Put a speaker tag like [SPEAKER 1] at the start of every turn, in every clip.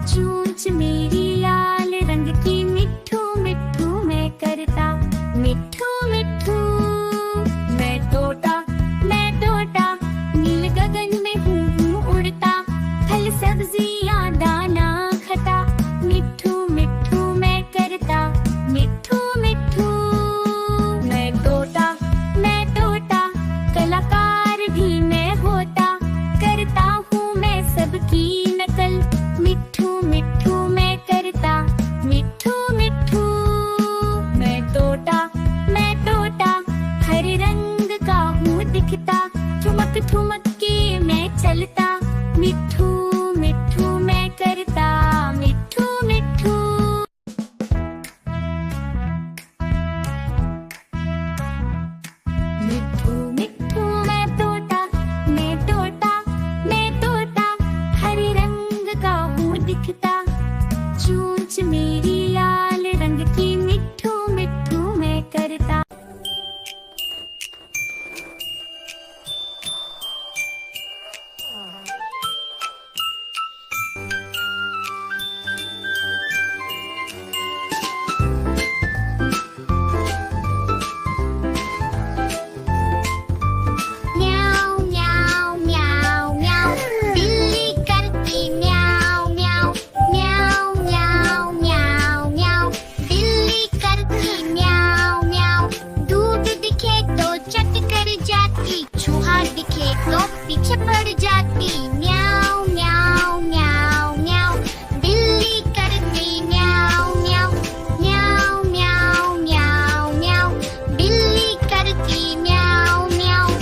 [SPEAKER 1] चोंच मेरी लाल रंग की, मिट्ठू मिट्ठू मैं करता, मिट्ठू मिट्ठू। मैं तोता नील गगन में हूँ उड़ता, फल सब्जियाँ दाना खाता, मिट्ठू मिट्ठू मैं करता, मिट्ठू मिट्ठू। मैं तोता कलाकार भी मैं होता, करता हूँ मैं सबकी नकल, मिट्ठू मिट्ठू मैं करता, मिट्ठू मिट्ठू। मैं तोता हरे रंग का हूँ दिखता, ठुमक ठुमक के मैं चलता, मिट्ठू मिट्ठू मैं करता, मिट्ठू मिट्ठू। मिट्ठू मिट्ठू मैं तोता, हरे रंग का हूँ दिखता, चोंच मेरी लाल रंग की, मिट्ठू मिट्ठू मैं करता। म्याऊ म्याऊ म्याऊ म्याऊ, बिल्ली करती म्याऊ म्याऊ, म्याऊ म्याऊ म्याऊ म्याऊ, बिल्ली करती म्याऊ म्याऊ। दूध दिखे तो चट कर जाती, चूहा दिखे तो पीछे पड़ जाती, म्याऊ म्याऊ म्याऊ म्याऊ, बिल्ली करती म्याऊ म्याऊ, म्याऊ म्याऊ म्याऊ म्याऊ, बिल्ली करती म्याऊ म्याऊ।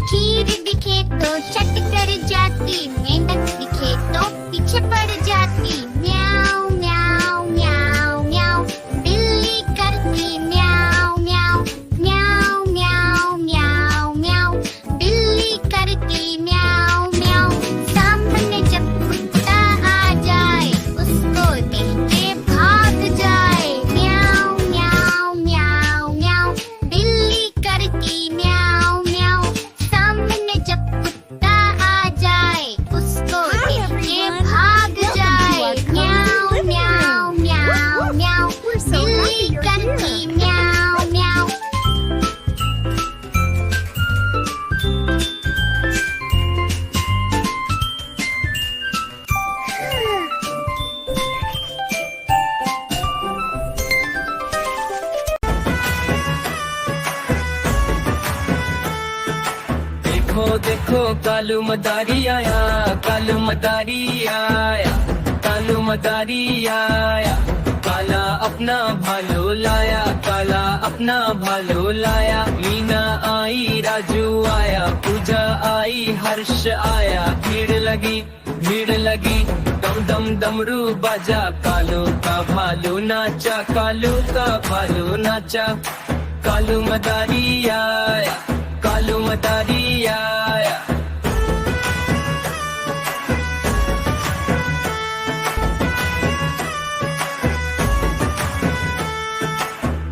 [SPEAKER 1] खीर दिखे तो चट कर जाती, मेंढक दिखे तो पीछे पड़ जाती, म्याऊ म्याऊ म्याऊ म्याऊ, बिल्ली करती म्याऊ म्याऊ, म्याऊ म्याऊ म्याऊ म्याऊ, बिल्ली करती म्याऊ म्याऊ। सामने जब कुत्ता आ जाए, उसको देख के भाग जाए, म्याऊ म्याऊ म्याऊ म्याऊ, बिल्ली करती म्याऊ म्याऊ। सामने जब कुत्ता आ जाए, उसको देख के भाग जाए, म्याऊ म्याऊ म्याऊ म्याऊ, बिल्ली करती म्याऊ म्याऊ।
[SPEAKER 2] देखो देखो कालू मदारी आया, कालू मदारी आया, कालू मदारी आया, काला अपना भालो लाया, काला अपना भालो लाया। मीना आई राजू आया, पूजा आई हर्ष आया, भीड़ लगी दम दम डमरू बाजा, कालू का भालू नाचा, कालू का भालू नाचा। कालू मदारी आया, कालू मदारी आया।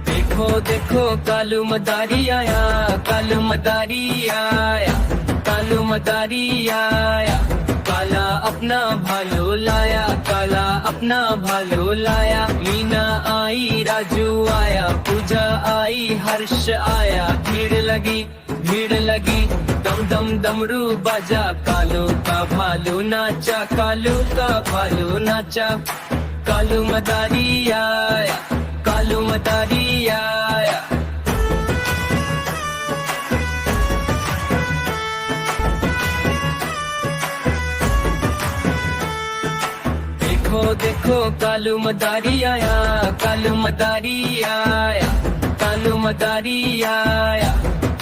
[SPEAKER 2] देखो देखो कालू मदारी आया, कालू मदारी आया, कालू मदारी आया, काला अपना भालो लाया, काला अपना भालो लाया। मीना आई राजू आया, पूजा आई हर्ष आया, भीड़ लगी दम दम डमरू बाजा, कालू का भालू नाचा, कालू का भालू नाचा। कालू मदारी आया, कालू मदारी आया। देखो देखो कालू मदारी आया, कालू मदारी आया, कालू मदारी आया,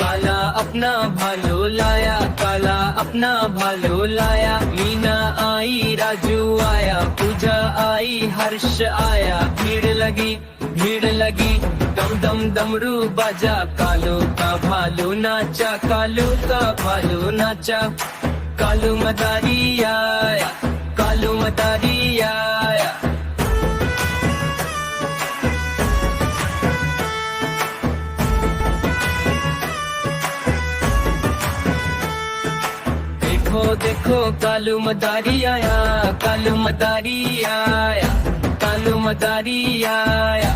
[SPEAKER 2] काला अपना भालो लाया, काला अपना भालो लाया। मीना आई राजू आया, पूजा आई हर्ष आया, भीड़ लगी दम दम डमरू बाजा, कालू का भालू नाचा, कालू का भालू नाचा। कालू मदारी आया, कालू मदारी आया। देखो कालू मदारी आया, कालू मदारी आया, कालू मदारी आया।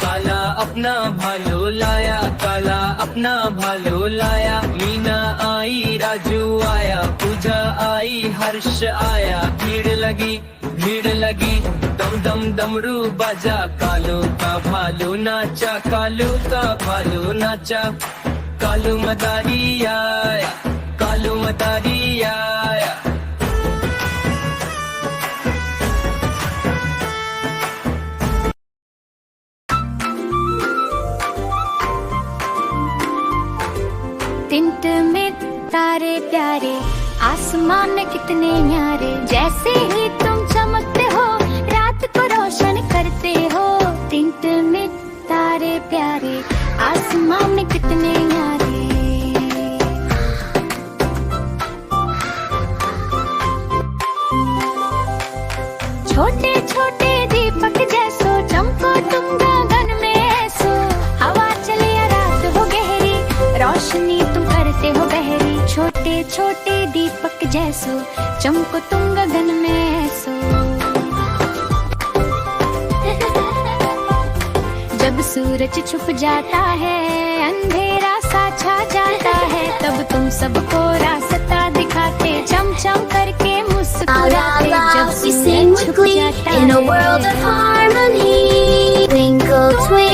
[SPEAKER 2] काला अपना भालो लाया, काला अपना भालो लाया। मीना आई, राजू आया, पूजा आई, हर्ष आया। भीड़ लगी, भीड़ लगी, दम दम डमरू बाजा। कालू का भालू नाचा, कालू का भालू नाचा। कालू मदारी आया, कालू मदारी आया।
[SPEAKER 1] टिंट में तारे प्यारे, आसमान में कितने न्यारे। जैसे ही तुम चमकते हो, रात को रोशन करते हो। टिंट में तारे प्यारे, आसमान में कितने न्यारे। छोटे छोटे दीपक जैसो चमको तुम गगन में ऐसो। हवा चले या रात हो गहरी, रोशनी तुम करते हो बहरी। छोटे छोटे दीपक जैसो चमको तुम गगन में ऐसो। जब सूरज छुप जाता है, अंधेरा सा छा जाता है, तब तुम सबको रास्ता दिखाते, चम चम करके मुस्कुराते। जब सूरज छुप जाता है,
[SPEAKER 3] in a world of harmony, twinkle twinkle